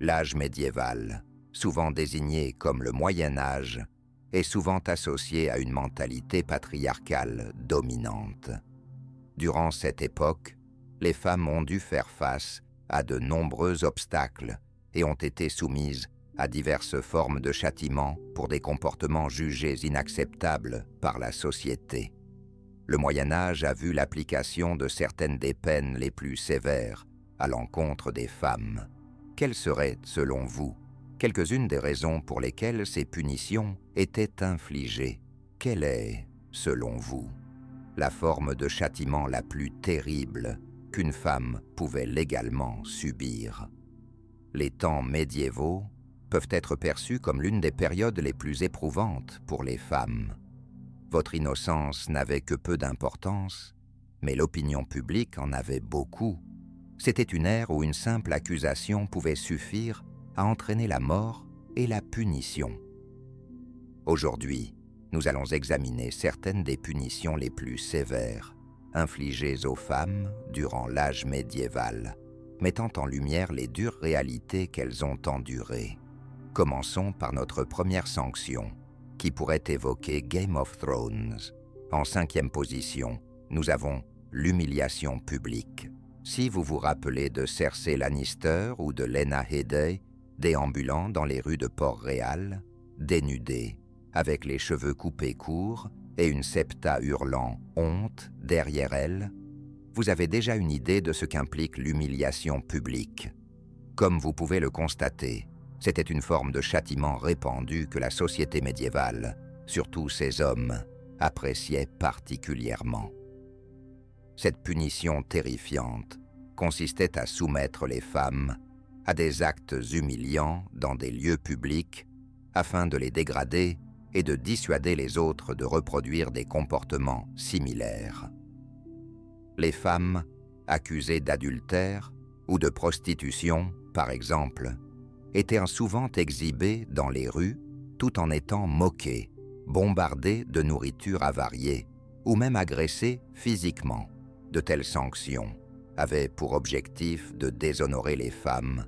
L'âge médiéval, souvent désigné comme le Moyen Âge, est souvent associé à une mentalité patriarcale dominante. Durant cette époque, les femmes ont dû faire face à de nombreux obstacles et ont été soumises à diverses formes de châtiment pour des comportements jugés inacceptables par la société. Le Moyen Âge a vu l'application de certaines des peines les plus sévères à l'encontre des femmes. Quelles seraient, selon vous, quelques-unes des raisons pour lesquelles ces punitions étaient infligées? Quelle est, selon vous, la forme de châtiment la plus terrible qu'une femme pouvait légalement subir? Les temps médiévaux peuvent être perçus comme l'une des périodes les plus éprouvantes pour les femmes. Votre innocence n'avait que peu d'importance, mais l'opinion publique en avait beaucoup. C'était une ère où une simple accusation pouvait suffire à entraîner la mort et la punition. Aujourd'hui, nous allons examiner certaines des punitions les plus sévères infligées aux femmes durant l'âge médiéval, mettant en lumière les dures réalités qu'elles ont endurées. Commençons par notre première sanction, qui pourrait évoquer Game of Thrones. En 5e position, nous avons l'humiliation publique. Si vous vous rappelez de Cersei Lannister ou de Lena Headey, déambulant dans les rues de Port-Réal, dénudée, avec les cheveux coupés courts et une septa hurlant « honte » derrière elle, vous avez déjà une idée de ce qu'implique l'humiliation publique. Comme vous pouvez le constater, c'était une forme de châtiment répandu que la société médiévale, surtout ses hommes, appréciait particulièrement. Cette punition terrifiante consistait à soumettre les femmes à des actes humiliants dans des lieux publics afin de les dégrader et de dissuader les autres de reproduire des comportements similaires. Les femmes accusées d'adultère ou de prostitution, par exemple, étaient souvent exhibées dans les rues tout en étant moquées, bombardées de nourriture avariée ou même agressées physiquement. De telles sanctions avaient pour objectif de déshonorer les femmes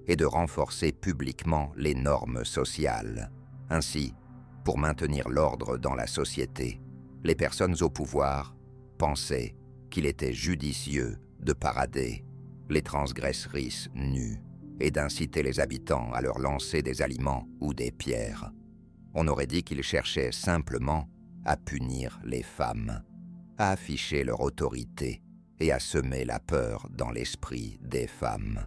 et de renforcer publiquement les normes sociales. Ainsi, pour maintenir l'ordre dans la société, les personnes au pouvoir pensaient qu'il était judicieux de parader les transgresserisses nues et d'inciter les habitants à leur lancer des aliments ou des pierres. On aurait dit qu'ils cherchaient simplement à punir les femmes, à afficher leur autorité et à semer la peur dans l'esprit des femmes.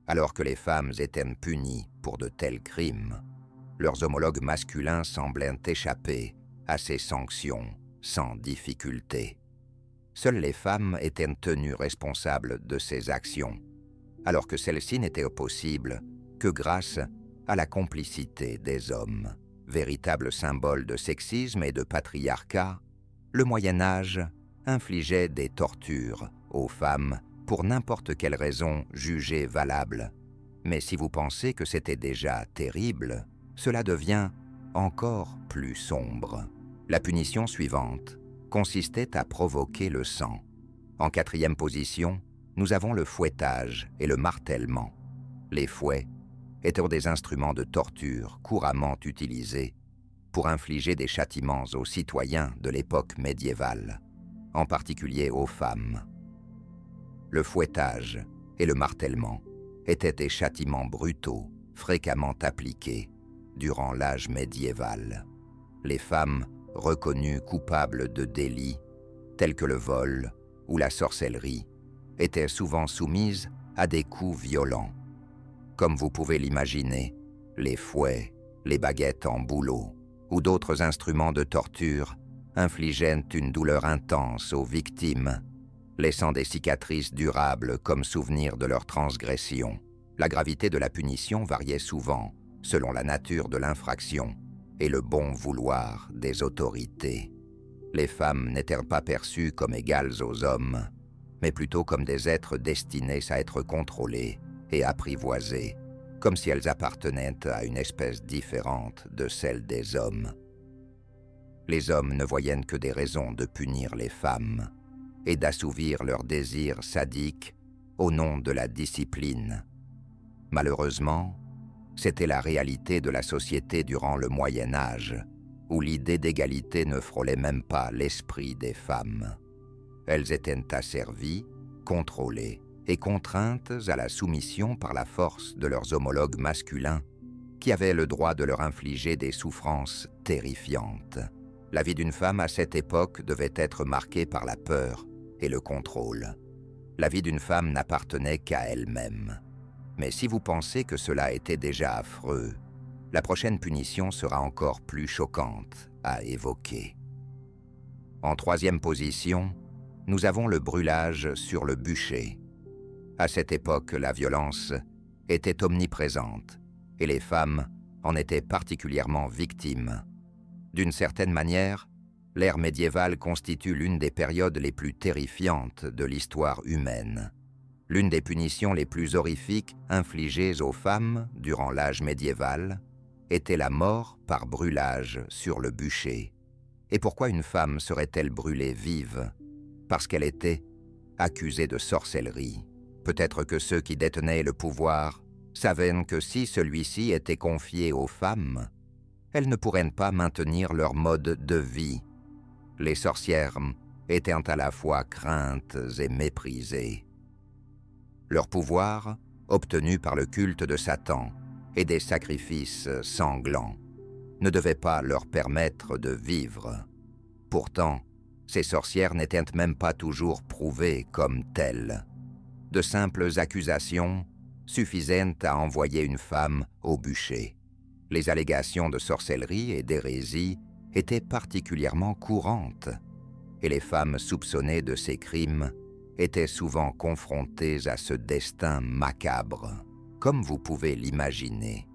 Alors que les femmes étaient punies pour de tels crimes, leurs homologues masculins semblaient échapper à ces sanctions sans difficulté. Seules les femmes étaient tenues responsables de ces actions, alors que celles-ci n'étaient possibles que grâce à la complicité des hommes. Véritable symbole de sexisme et de patriarcat, le Moyen Âge infligeait des tortures aux femmes pour n'importe quelle raison jugée valable. Mais si vous pensez que c'était déjà terrible, cela devient encore plus sombre. La punition suivante consistait à provoquer le sang. En 4e position, nous avons le fouettage et le martèlement. Les fouets étaient des instruments de torture couramment utilisés pour infliger des châtiments aux citoyens de l'époque médiévale, en particulier aux femmes. Le fouettage et le martèlement étaient des châtiments brutaux fréquemment appliqués durant l'âge médiéval. Les femmes reconnues coupables de délits tels que le vol ou la sorcellerie étaient souvent soumises à des coups violents. Comme vous pouvez l'imaginer, les fouets, les baguettes en bouleau ou d'autres instruments de torture infligeaient une douleur intense aux victimes, laissant des cicatrices durables comme souvenir de leur transgression. La gravité de la punition variait souvent selon la nature de l'infraction et le bon vouloir des autorités. Les femmes n'étaient pas perçues comme égales aux hommes, mais plutôt comme des êtres destinés à être contrôlés et apprivoisés, comme si elles appartenaient à une espèce différente de celle des hommes. Les hommes ne voyaient que des raisons de punir les femmes et d'assouvir leurs désirs sadiques au nom de la discipline. Malheureusement, c'était la réalité de la société durant le Moyen Âge, où l'idée d'égalité ne frôlait même pas l'esprit des femmes. Elles étaient asservies, contrôlées et contraintes à la soumission par la force de leurs homologues masculins, qui avaient le droit de leur infliger des souffrances terrifiantes. La vie d'une femme à cette époque devait être marquée par la peur et le contrôle. La vie d'une femme n'appartenait qu'à elle-même. Mais si vous pensez que cela était déjà affreux, la prochaine punition sera encore plus choquante à évoquer. En troisième position, nous avons le brûlage sur le bûcher. À cette époque, la violence était omniprésente et les femmes en étaient particulièrement victimes. D'une certaine manière, l'ère médiévale constitue l'une des périodes les plus terrifiantes de l'histoire humaine. L'une des punitions les plus horrifiques infligées aux femmes durant l'âge médiéval était la mort par brûlage sur le bûcher. Et pourquoi une femme serait-elle brûlée vive? Parce qu'elle était accusée de sorcellerie. Peut-être que ceux qui détenaient le pouvoir savaient que si celui-ci était confié aux femmes, elles ne pourraient pas maintenir leur mode de vie. Les sorcières étaient à la fois craintes et méprisées. Leur pouvoir, obtenu par le culte de Satan et des sacrifices sanglants, ne devait pas leur permettre de vivre. Pourtant, ces sorcières n'étaient même pas toujours prouvées comme telles. De simples accusations suffisaient à envoyer une femme au bûcher. Les allégations de sorcellerie et d'hérésie étaient particulièrement courantes, et les femmes soupçonnées de ces crimes étaient souvent confrontées à ce destin macabre. Comme vous pouvez l'imaginer,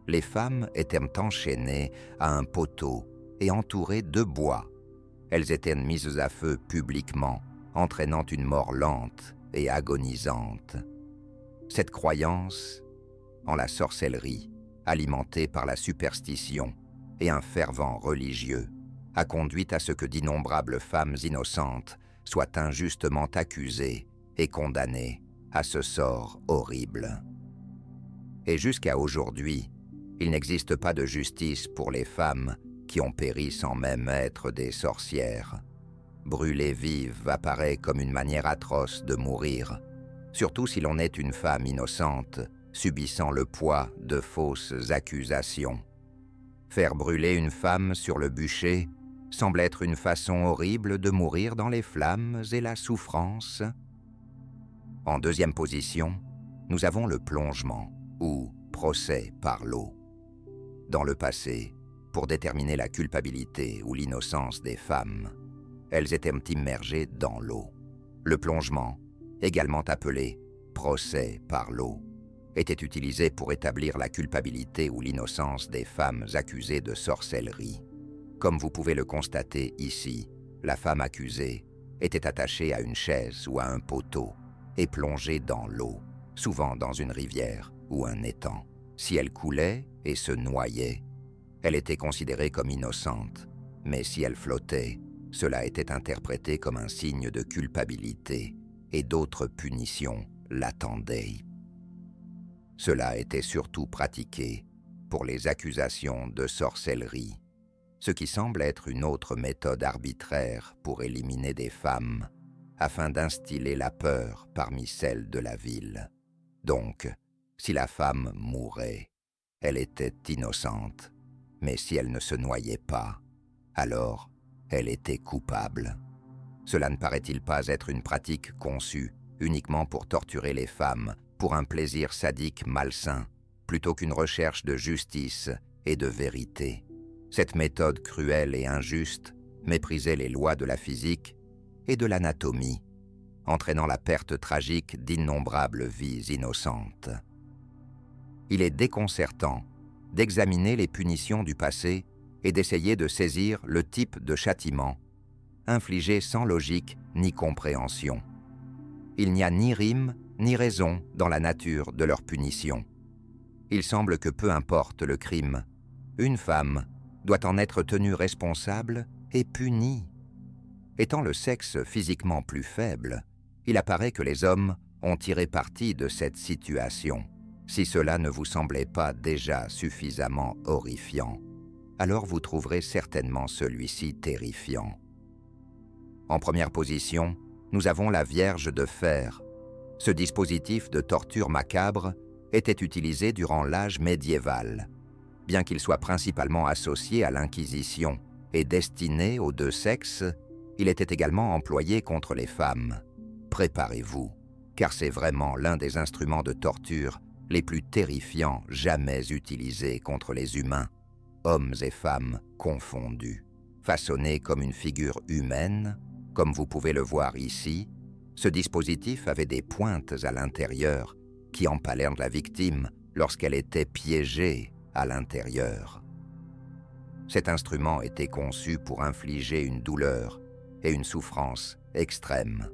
les femmes étaient enchaînées à un poteau et entourées de bois. Elles étaient mises à feu publiquement, entraînant une mort lente et agonisante. Cette croyance en la sorcellerie, alimentée par la superstition et un fervent religieux, a conduit à ce que d'innombrables femmes innocentes soient injustement accusées et condamnées à ce sort horrible. Et jusqu'à aujourd'hui, il n'existe pas de justice pour les femmes qui ont péri sans même être des sorcières. Brûler vive apparaît comme une manière atroce de mourir, surtout si l'on est une femme innocente, subissant le poids de fausses accusations. Faire brûler une femme sur le bûcher semble être une façon horrible de mourir dans les flammes et la souffrance. En deuxième position, nous avons le plongement, ou procès par l'eau. Dans le passé, pour déterminer la culpabilité ou l'innocence des femmes, elles étaient immergées dans l'eau. Le plongement, également appelé procès par l'eau, était utilisé pour établir la culpabilité ou l'innocence des femmes accusées de sorcellerie. Comme vous pouvez le constater ici, la femme accusée était attachée à une chaise ou à un poteau et plongée dans l'eau, souvent dans une rivière ou un étang. Si elle coulait et se noyait, elle était considérée comme innocente, mais si elle flottait, cela était interprété comme un signe de culpabilité et d'autres punitions l'attendaient. Cela était surtout pratiqué pour les accusations de sorcellerie, ce qui semble être une autre méthode arbitraire pour éliminer des femmes afin d'instiller la peur parmi celles de la ville. Donc, si la femme mourait, elle était innocente, mais si elle ne se noyait pas, alors elle était coupable. Cela ne paraît-il pas être une pratique conçue uniquement pour torturer les femmes, pour un plaisir sadique malsain, plutôt qu'une recherche de justice et de vérité? Cette méthode cruelle et injuste méprisait les lois de la physique et de l'anatomie, entraînant la perte tragique d'innombrables vies innocentes. Il est déconcertant d'examiner les punitions du passé et d'essayer de saisir le type de châtiment infligé sans logique ni compréhension. Il n'y a ni rime ni raison dans la nature de leur punition. Il semble que peu importe le crime, une femme doit en être tenue responsable et punie. Étant le sexe physiquement plus faible, il apparaît que les hommes ont tiré parti de cette situation. Si cela ne vous semblait pas déjà suffisamment horrifiant, alors vous trouverez certainement celui-ci terrifiant. En première position, nous avons la Vierge de fer. Ce dispositif de torture macabre était utilisé durant l'âge médiéval. Bien qu'il soit principalement associé à l'Inquisition et destiné aux deux sexes, il était également employé contre les femmes. Préparez-vous, car c'est vraiment l'un des instruments de torture les plus terrifiants jamais utilisés contre les humains, hommes et femmes confondus. Façonné comme une figure humaine, comme vous pouvez le voir ici, ce dispositif avait des pointes à l'intérieur qui empalèrent la victime lorsqu'elle était piégée à l'intérieur. Cet instrument était conçu pour infliger une douleur et une souffrance extrêmes,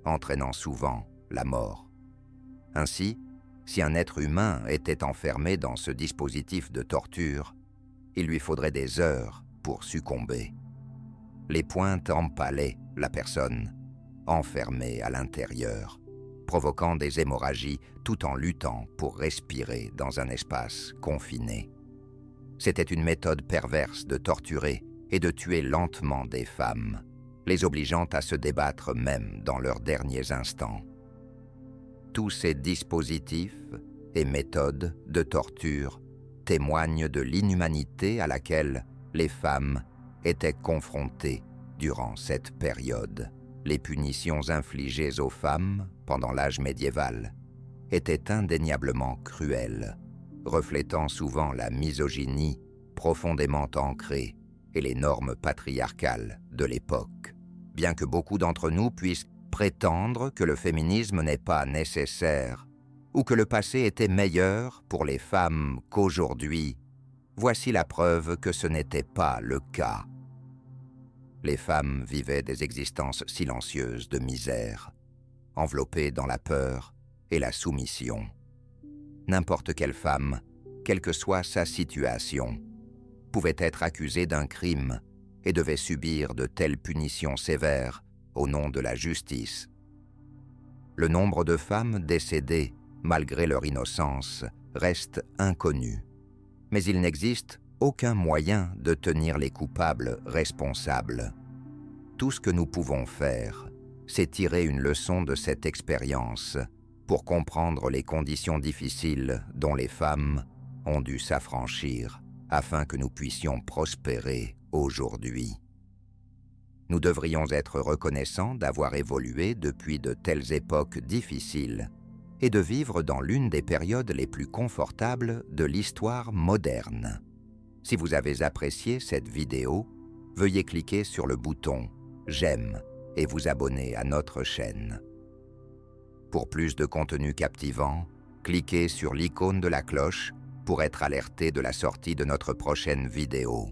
entraînant souvent la mort. Ainsi, si un être humain était enfermé dans ce dispositif de torture, il lui faudrait des heures pour succomber. Les pointes empalaient la personne, enfermée à l'intérieur, provoquant des hémorragies tout en luttant pour respirer dans un espace confiné. C'était une méthode perverse de torturer et de tuer lentement des femmes, les obligeant à se débattre même dans leurs derniers instants. Tous ces dispositifs et méthodes de torture témoignent de l'inhumanité à laquelle les femmes étaient confrontées durant cette période. Les punitions infligées aux femmes pendant l'âge médiéval étaient indéniablement cruelles, reflétant souvent la misogynie profondément ancrée et les normes patriarcales de l'époque. Bien que beaucoup d'entre nous puissent prétendre que le féminisme n'est pas nécessaire ou que le passé était meilleur pour les femmes qu'aujourd'hui, voici la preuve que ce n'était pas le cas. Les femmes vivaient des existences silencieuses de misère, enveloppées dans la peur et la soumission. N'importe quelle femme, quelle que soit sa situation, pouvait être accusée d'un crime et devait subir de telles punitions sévères au nom de la justice. Le nombre de femmes décédées, malgré leur innocence, reste inconnu. Mais il n'existe aucun moyen de tenir les coupables responsables. Tout ce que nous pouvons faire, c'est tirer une leçon de cette expérience pour comprendre les conditions difficiles dont les femmes ont dû s'affranchir afin que nous puissions prospérer aujourd'hui. Nous devrions être reconnaissants d'avoir évolué depuis de telles époques difficiles et de vivre dans l'une des périodes les plus confortables de l'histoire moderne. Si vous avez apprécié cette vidéo, veuillez cliquer sur le bouton « J'aime » et vous abonner à notre chaîne. Pour plus de contenu captivant, cliquez sur l'icône de la cloche pour être alerté de la sortie de notre prochaine vidéo.